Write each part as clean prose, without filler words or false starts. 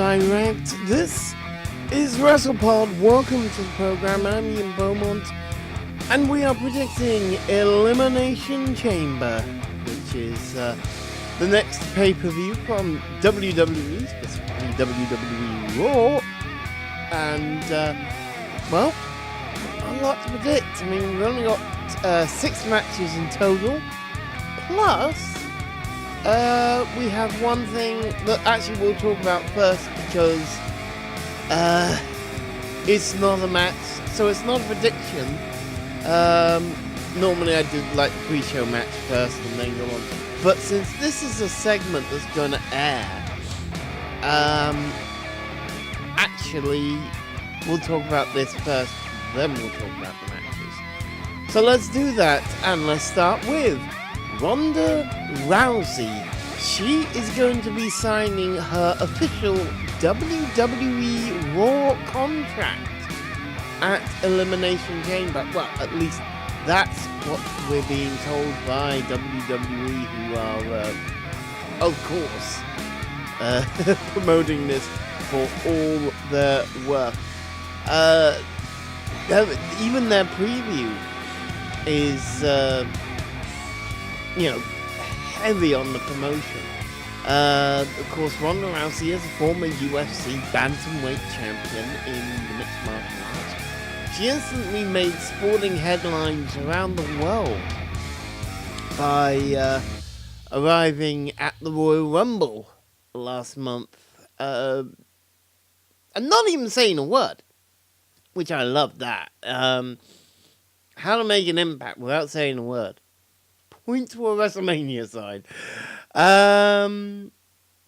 Direct. This is WrestlePod. Welcome to the program. I'm Ian Beaumont, and we are predicting Elimination Chamber, which is the next pay-per-view from WWE, specifically WWE Raw. And, well, a lot to predict. I mean, we've only got 6 matches in total, plus we have one thing that actually we'll talk about first, because it's not a match, so it's not a prediction. Normally I do like the pre-show match first and then go on. But since this is a segment that's going to air, actually we'll talk about this first, then we'll talk about the matches. So let's do that, and let's start with Ronda Rousey. She is going to be signing her official WWE Raw contract at Elimination Chamber. Well, at least that's what we're being told by WWE, who are, of course, promoting this for all their worth. Even their preview is, heavy on the promotion. Of course, Ronda Rousey is a former UFC bantamweight champion in the mixed martial arts. She instantly made sporting headlines around the world by arriving at the Royal Rumble last month and not even saying a word, which I love that. How to make an impact without saying a word. Point to a WrestleMania sign.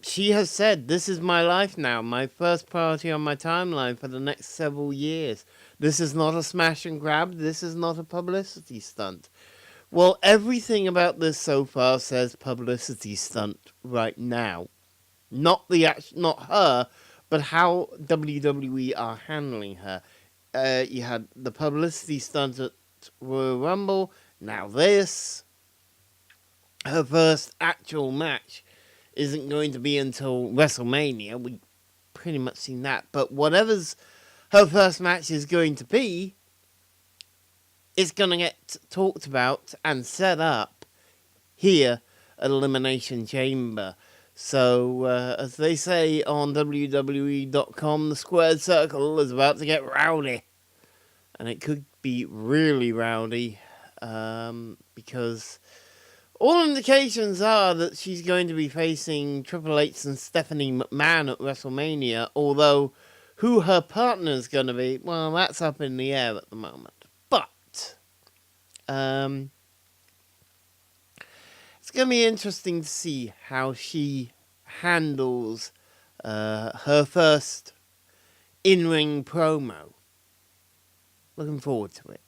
She has said, "This is my life now, my first priority on my timeline for the next several years. This is not a smash and grab. This is not a publicity stunt." Well, everything about this so far says publicity stunt right now. Not her, but how WWE are handling her. You had the publicity stunt at Royal Rumble. Now this. Her first actual match isn't going to be until WrestleMania. We pretty much seen that. But whatever's her first match is going to be, it's going to get talked about and set up here at Elimination Chamber. So, as they say on WWE.com, the squared circle is about to get rowdy. And it could be really rowdy, because all indications are that she's going to be facing Triple H and Stephanie McMahon at WrestleMania, although who her partner is going to be, well, that's up in the air at the moment. But it's going to be interesting to see how she handles her first in-ring promo. Looking forward to it.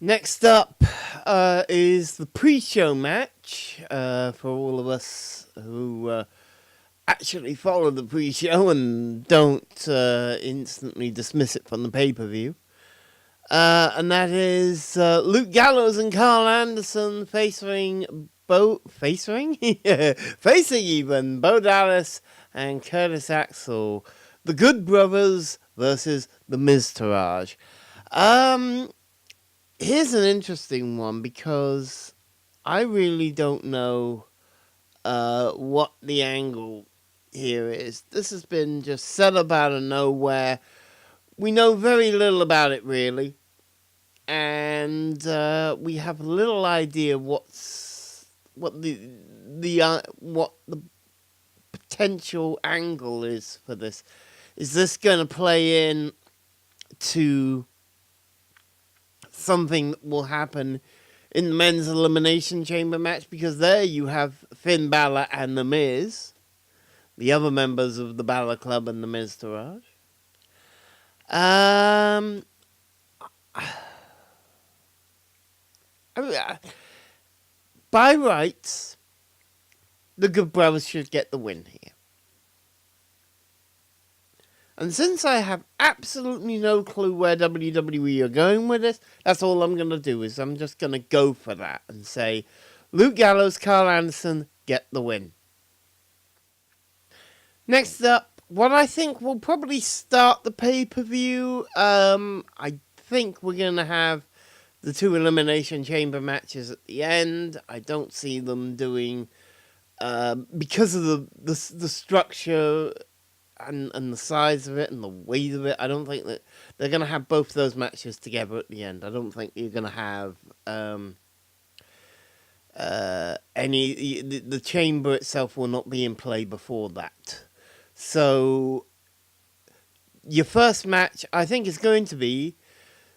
Next up is the pre-show match for all of us who actually follow the pre-show and don't instantly dismiss it from the pay-per-view. And that is Luke Gallows and Carl Anderson facing Bo Dallas and Curtis Axel, the Good Brothers versus the Miz Taraj. Here's an interesting one, because I really don't know what the angle here is. This has been just set up out of nowhere. We know very little about it, really. And we have little idea what the potential angle is for this. Is this going to play in to something that will happen in the men's Elimination Chamber match? Because there you have Finn Balor and The Miz, the other members of the Balor Club and the Miz Taraj. By rights, the Good Brothers should get the win here. And since I have absolutely no clue where WWE are going with this, that's all I'm going to do, is I'm just going to go for that and say, Luke Gallows, Carl Anderson, get the win. Next up what I think will probably start the pay-per-view, I think we're going to have the 2 Elimination Chamber matches at the end. I don't see them doing, because of the structure and the size of it and the weight of it, I don't think that they're going to have both those matches together at the end. I don't think you're going to have the chamber itself will not be in play before that. So your first match, I think, is going to be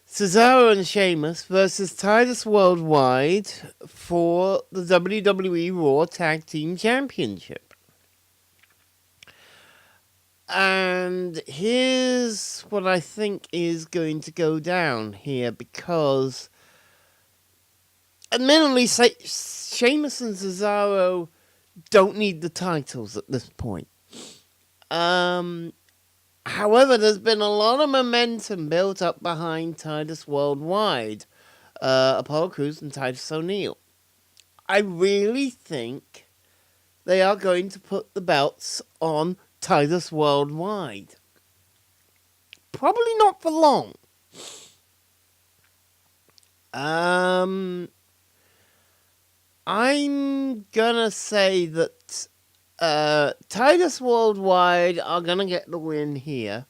Cesaro and Sheamus versus Titus Worldwide for the WWE Raw Tag Team Championship. And here's what I think is going to go down here, because admittedly, Sheamus and Cesaro don't need the titles at this point. However, there's been a lot of momentum built up behind Titus Worldwide, Apollo Crews and Titus O'Neil. I really think they are going to put the belts on Titus Worldwide. Probably not for long. I'm gonna say that Titus Worldwide are gonna get the win here,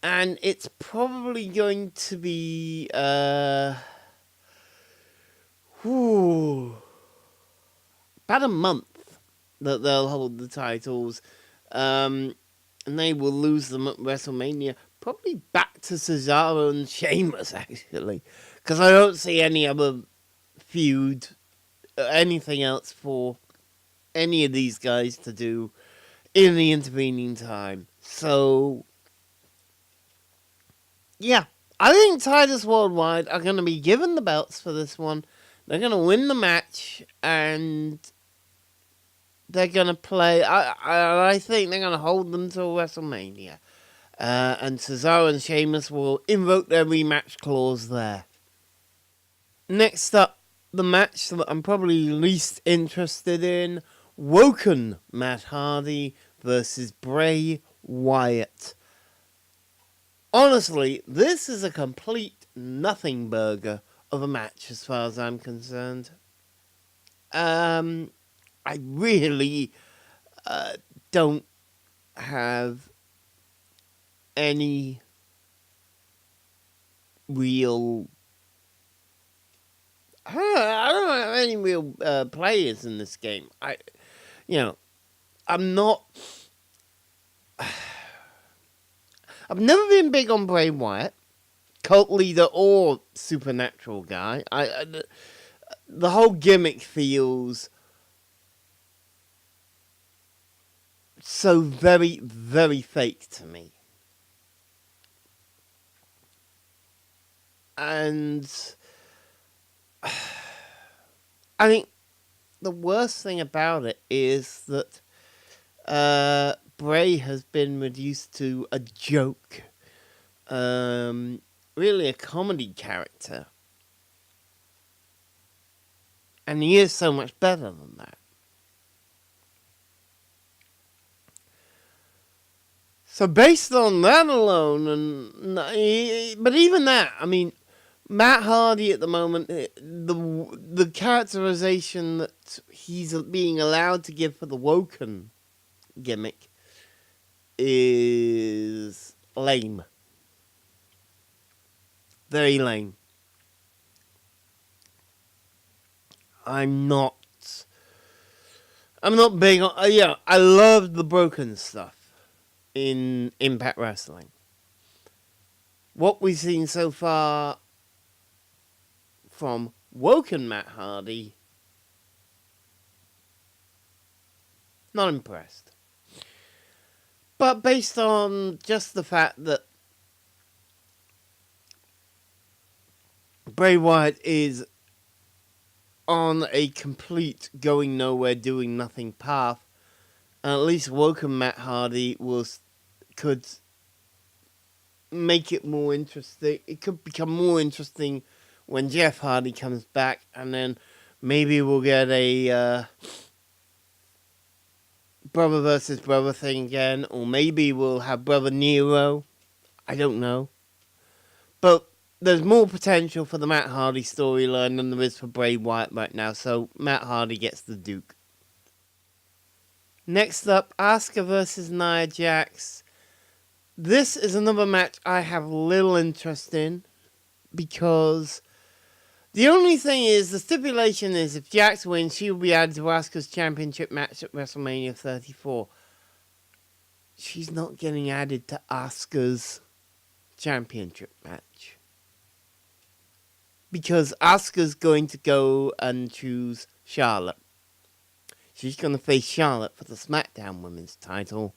and it's probably going to be about a month that they'll hold the titles, and they will lose them at WrestleMania. Probably back to Cesaro and Sheamus, actually, because I don't see any other feud, anything else for any of these guys to do in the intervening time. So, yeah, I think Titus Worldwide are going to be given the belts for this one. They're going to win the match, and they're going to play. I think they're going to hold them till WrestleMania. And Cesaro and Sheamus will invoke their rematch clause there. Next up, the match that I'm probably least interested in, Woken Matt Hardy versus Bray Wyatt. Honestly, this is a complete nothing burger of a match as far as I'm concerned. I really don't have any real... I don't have any real players in this game. I'm not... I've never been big on Bray Wyatt, cult leader or supernatural guy. The whole gimmick feels so very, very fake to me. And I think the worst thing about it is that Bray has been reduced to a joke. Really a comedy character. And he is so much better than that. So based on that alone, but even that, I mean, Matt Hardy at the moment, the characterization that he's being allowed to give for the Woken gimmick is lame. Very lame. I'm not big on... I love the broken stuff in Impact Wrestling. What we've seen so far from Woken Matt Hardy, not impressed. But based on just the fact that Bray Wyatt is on a complete going nowhere, doing nothing path, and at least Woken Matt Hardy could make it more interesting. It could become more interesting when Jeff Hardy comes back, and then maybe we'll get a brother versus brother thing again, or maybe we'll have Brother Nero. I don't know. But there's more potential for the Matt Hardy storyline than there is for Bray Wyatt right now, so Matt Hardy gets the Duke. Next up, Asuka versus Nia Jax. This is another match I have little interest in, because the only thing is, the stipulation is if Jax wins, she will be added to Asuka's championship match at WrestleMania 34. She's not getting added to Asuka's championship match, because Asuka's going to go and choose Charlotte. She's going to face Charlotte for the SmackDown Women's title.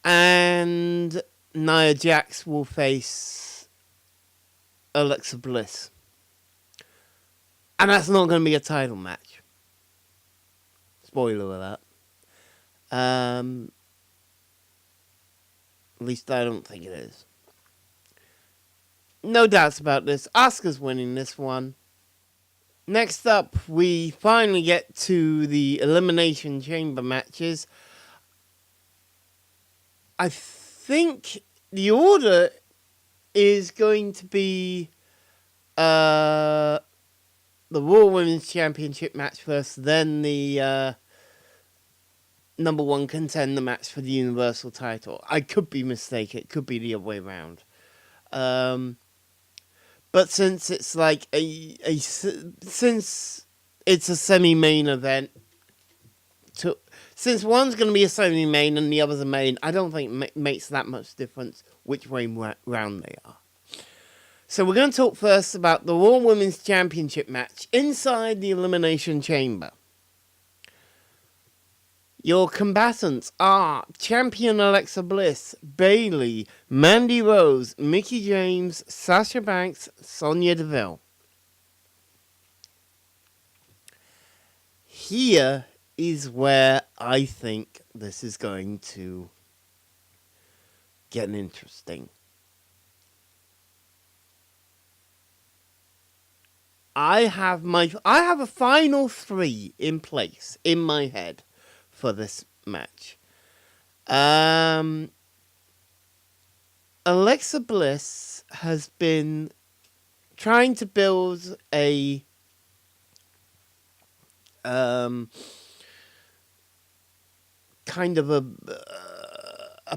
And Nia Jax will face Alexa Bliss. And that's not going to be a title match. Spoiler alert. At least I don't think it is. No doubts about this. Asuka's winning this one. Next up, we finally get to the Elimination Chamber matches. I think the order is going to be the Raw Women's Championship match first, then the number one contender match for the Universal title. I could be mistaken. It could be the other way around. But since it's like since it's a semi-main event, since one's going to be a semi-main and the other's a main, I don't think it makes that much difference which way round they are. So we're going to talk first about the Raw Women's Championship match inside the Elimination Chamber. Your combatants are Champion Alexa Bliss, Bayley, Mandy Rose, Mickie James, Sasha Banks, Sonya Deville. Here is where I think this is going to get interesting. I have a final three in place in my head for this match. Alexa Bliss has been trying to build a kind of a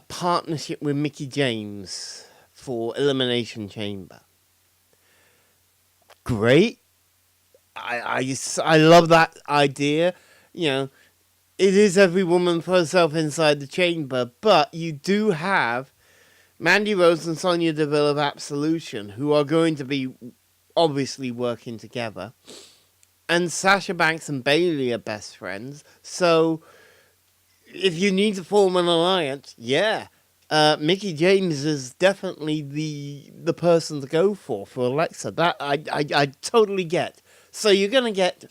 partnership with Mickie James for Elimination Chamber. Great. I love that idea. You know, it is every woman for herself inside the chamber, but you do have Mandy Rose and Sonya Deville of Absolution, who are going to be obviously working together. And Sasha Banks and Bayley are best friends. So if you need to form an alliance, Mickie James is definitely the person to go for Alexa. That I totally get. So you're going to get,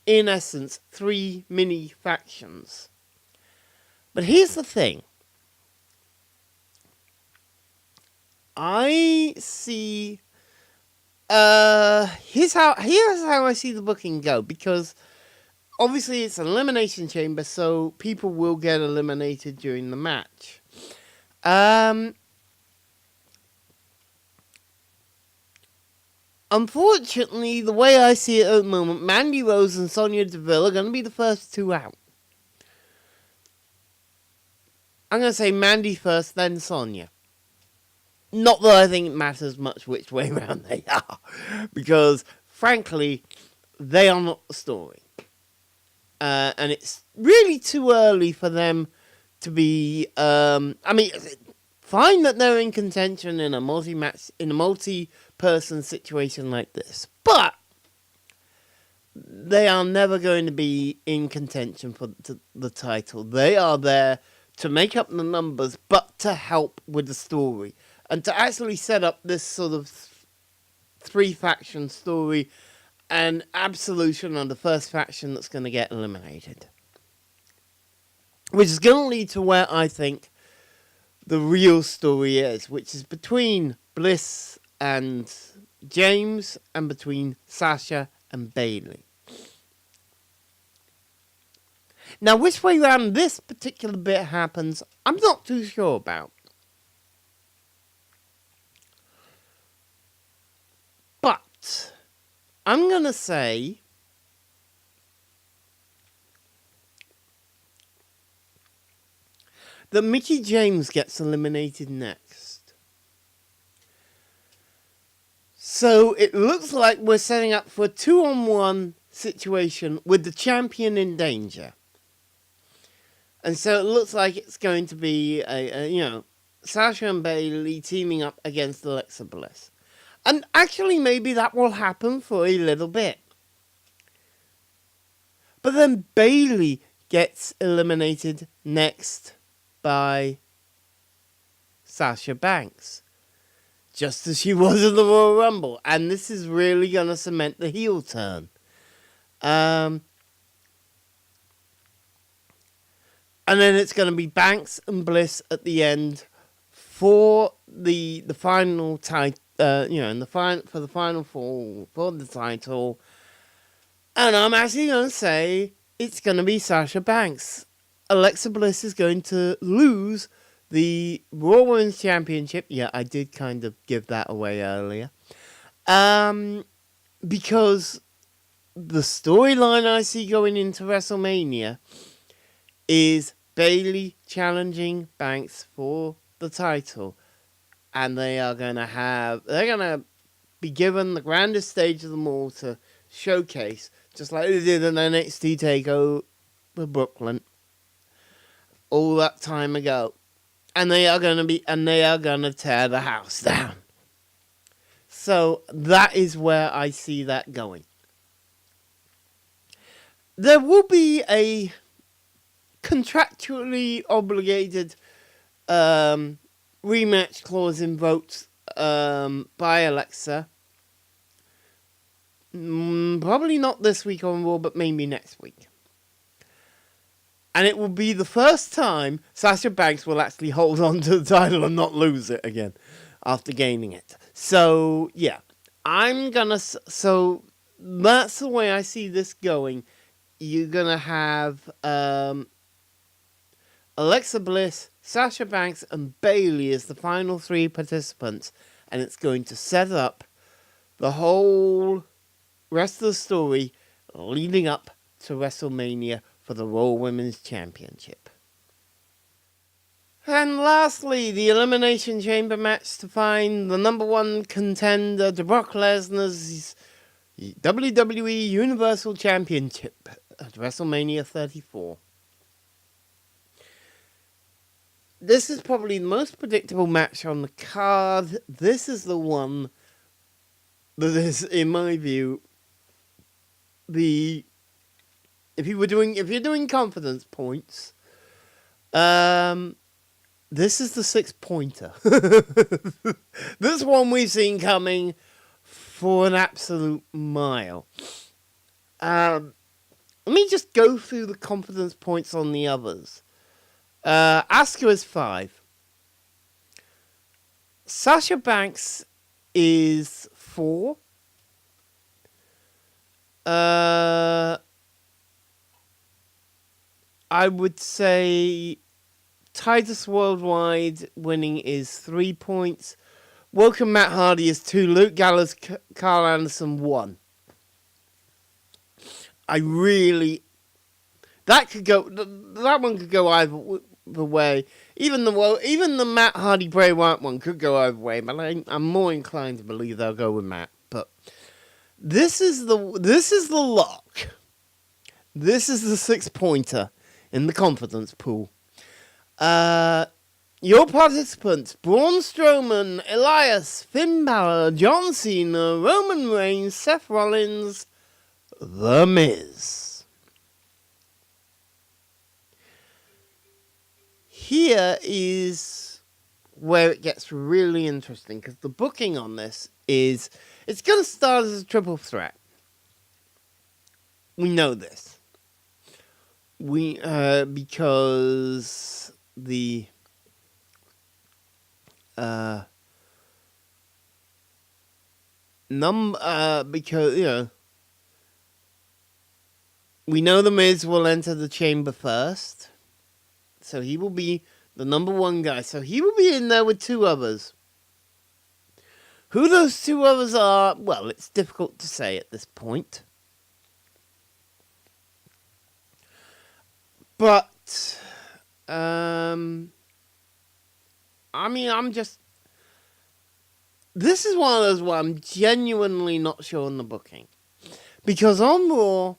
in essence, 3 mini factions. But here's the thing. I see. Here's how I see the booking go, because obviously it's an elimination chamber, so people will get eliminated during the match. Unfortunately, the way I see it at the moment, Mandy Rose and Sonya Deville are going to be the first two out. I'm going to say Mandy first, then Sonya. Not that I think it matters much which way around they are, because, frankly, they are not the story. And it's really too early for them to be... fine that they're in contention in a multi-person situation like this, but they are never going to be in contention for the title. They are there to make up the numbers, but to help with the story. And to actually set up this sort of 3-faction story, and Absolution are the first faction that's going to get eliminated. Which is going to lead to where I think the real story is, which is between Bliss and James, and between Sasha and Bayley. Now, which way round this particular bit happens, I'm not too sure about. But I'm going to say that Mickie James gets eliminated next. So it looks like we're setting up for a 2-on-1 situation with the champion in danger. And so it looks like it's going to be Sasha and Bayley teaming up against Alexa Bliss. And actually maybe that will happen for a little bit. But then Bayley gets eliminated next by Sasha Banks. Just as she was in the Royal Rumble. And this is really going to cement the heel turn. And then it's going to be Banks and Bliss at the end for the final title, for the final fall for the title. And I'm actually going to say it's going to be Sasha Banks. Alexa Bliss is going to lose the Raw Women's Championship. Yeah, I did kind of give that away earlier. Because the storyline I see going into WrestleMania is Bayley challenging Banks for the title. And they're going to be given the grandest stage of them all to showcase, just like they did an NXT TakeOver Brooklyn all that time ago. And they are going to tear the house down. So that is where I see that going. There will be a contractually obligated rematch clause invoked by Alexa. Probably not this week on Raw, but maybe next week. And it will be the first time Sasha Banks will actually hold on to the title and not lose it again after gaining it. So, yeah. So, that's the way I see this going. You're going to have Alexa Bliss, Sasha Banks, and Bayley as the final 3 participants. And it's going to set up the whole rest of the story leading up to WrestleMania for the Raw Women's Championship. And lastly, the Elimination Chamber match to find the number 1 contender to Brock Lesnar's WWE Universal Championship at WrestleMania 34. This is probably the most predictable match on the card. This is the one that is, in my view, if you're doing confidence points, this is the 6-pointer. This one we've seen coming for an absolute mile. Let me just go through the confidence points on the others. Asuka is 5. Sasha Banks is 4. I would say Titus Worldwide winning is 3 points. Welcome Matt Hardy is 2. Luke Gallows, Carl Anderson 1. That one could go either way. Even the Matt Hardy Bray Wyatt one could go either way, but I'm more inclined to believe they'll go with Matt. But this is the lock. This is the 6-pointer in the confidence pool. Your participants: Braun Strowman, Elias, Finn Balor, John Cena, Roman Reigns, Seth Rollins, The Miz. Here is where it gets really interesting, because the booking on this is, it's going to start as a triple threat. We know this. Because the We know The Miz will enter the chamber first. So he will be the number one guy. So he will be in there with two others. Who those two others are, well, it's difficult to say at this point. But, this is one of those where I'm genuinely not sure on the booking. Because on Raw,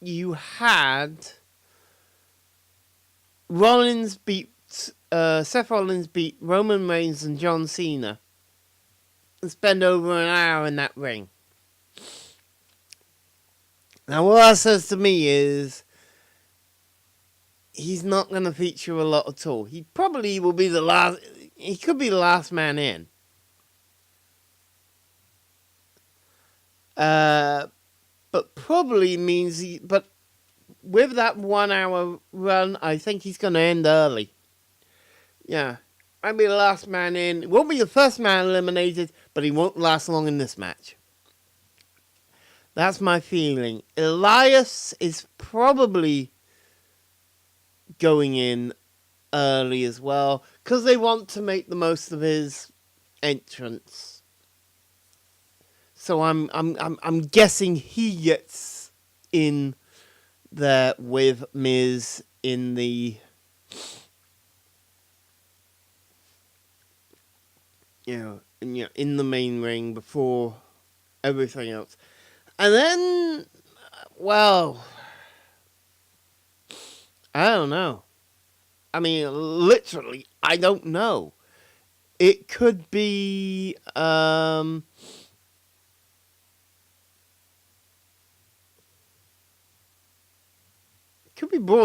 you had Seth Rollins beat Roman Reigns and John Cena and spend over an hour in that ring. Now, what that says to me is he's not going to feature a lot at all. He probably will be he could be the last man in. But probably means but with that 1 hour run, I think he's going to end early. Yeah. Might be the last man in. He won't be the first man eliminated, but he won't last long in this match. That's my feeling. Elias is probably going in early as well, because they want to make the most of his entrance. So I'm guessing he gets in there with Miz in the in the main ring before everything else. And then, well, I don't know. I mean, literally, I don't know. It could be, Braun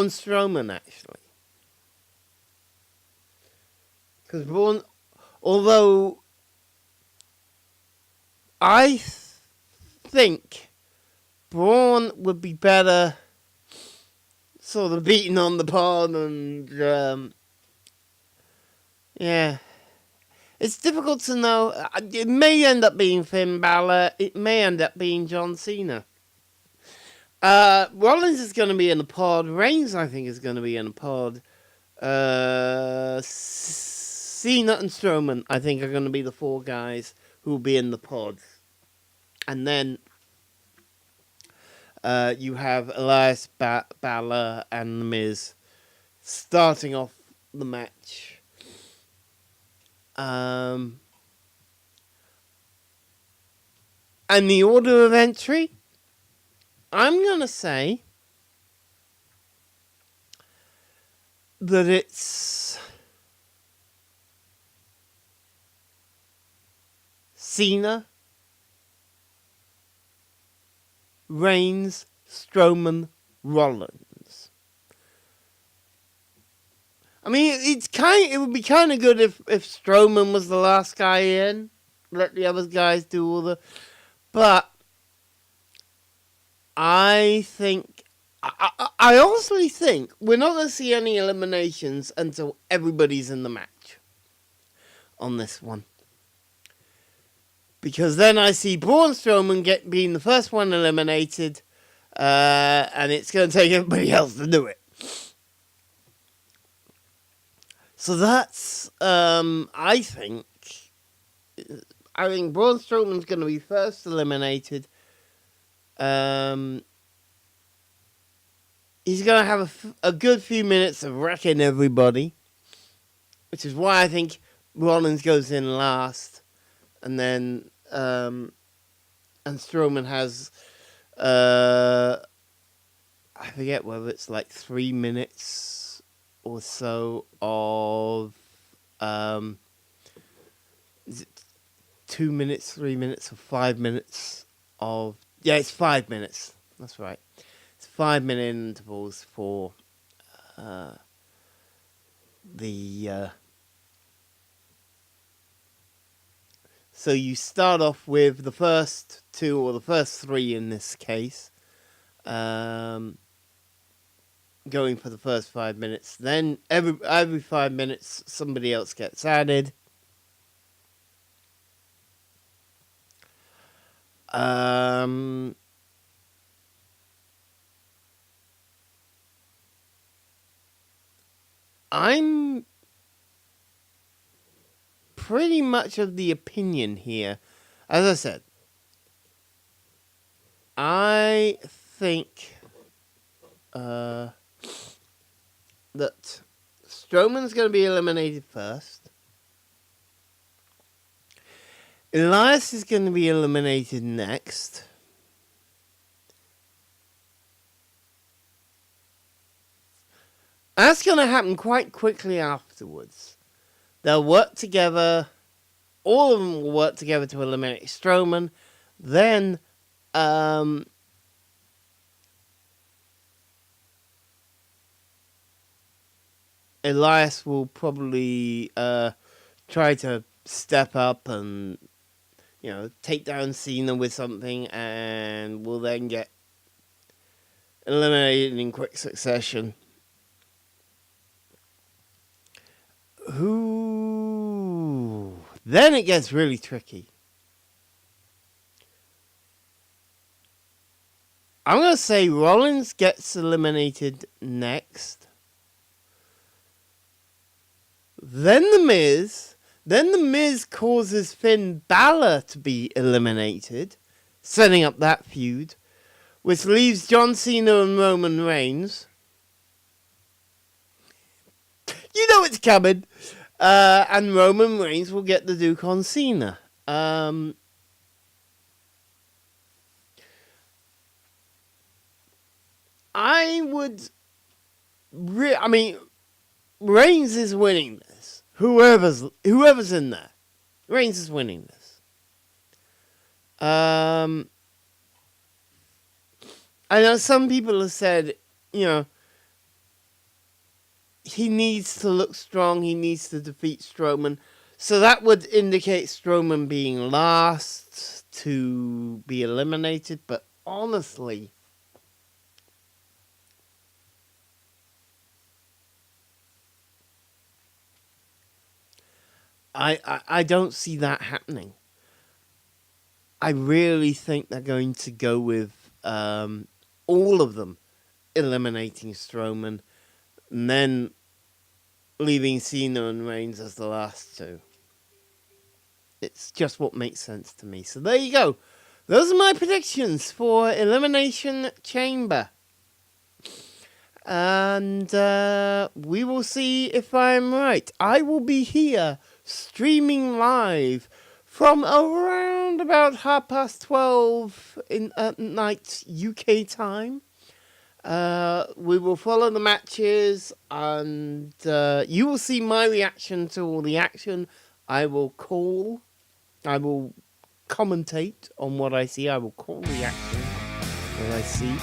Strowman, actually. Because Braun, although I think Braun would be better sort of beating on the pod and, yeah. It's difficult to know. It may end up being Finn Balor. It may end up being John Cena. Rollins is going to be in the pod. Reigns, I think, is going to be in the pod. Cena and Strowman, I think, are going to be the four guys who will be in the pod. And then you have Elias, Balor, and The Miz starting off the match. And the order of entry, I'm going to say that it's Cena, Reigns, Strowman, Rollins. I mean, it would be kind of good if Strowman was the last guy in. Let the other guys do all the... But I think... I honestly think we're not going to see any eliminations until everybody's in the match on this one. Because then I see Braun Strowman being the first one eliminated, and it's going to take everybody else to do it. So that's, I think Braun Strowman's going to be first eliminated. He's going to have a good few minutes of wrecking everybody, which is why I think Rollins goes in last, and then and Strowman has I forget whether it's like 3 minutes or so of is it 2 minutes, 3 minutes, or 5 minutes of... Yeah, it's 5 minutes. That's right. It's 5 minute intervals for the... So you start off with the first two, or the first three in this case, going for the first 5 minutes. Then every 5 minutes, somebody else gets added. I'm pretty much of the opinion here. As I said, I think that Strowman's going to be eliminated first. Elias is going to be eliminated next. That's going to happen quite quickly afterwards. They'll work together. All of them will work together to eliminate Strowman. Then, Elias will probably try to step up and, take down Cena with something, and will then get eliminated in quick succession. Then it gets really tricky. I'm going to say Rollins gets eliminated next. Then The Miz. Then The Miz causes Finn Balor to be eliminated, setting up that feud, which leaves John Cena and Roman Reigns. You know it's coming. And Roman Reigns will get the Duke on Cena. Reigns is winning this. Whoever's in there, Reigns is winning this. I know some people have said, he needs to look strong. He needs to defeat Strowman. So that would indicate Strowman being last to be eliminated. But honestly, I don't see that happening. I really think they're going to go with all of them eliminating Strowman, and then leaving Cena and Reigns as the last two. It's just what makes sense to me. So there you go. Those are my predictions for Elimination Chamber. And we will see if I'm right. I will be here streaming live from around about 12:30 at night UK time. We will follow the matches, and you will see my reaction to all the action. I will commentate on what I see. I will call the action that I see.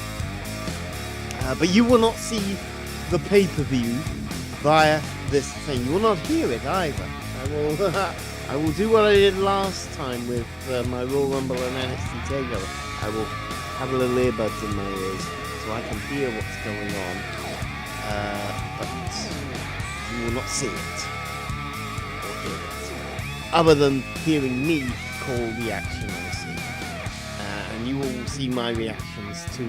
But you will not see the pay-per-view via this thing. You will not hear it either. I will do what I did last time with my Royal Rumble and NXT TakeOver. I will have a little earbuds in my ears so I can hear what's going on. But you will not see it or hear it, other than hearing me call the action I see. And you will see my reactions to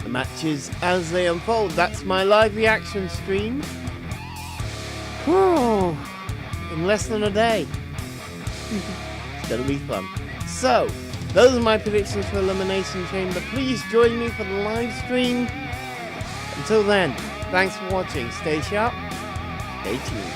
the matches as they unfold. That's my live reaction stream. Whew, in less than a day. It's gonna be fun. So, those are my predictions for Elimination Chamber. Please join me for the live stream. Until then, thanks for watching. Stay sharp. Stay tuned.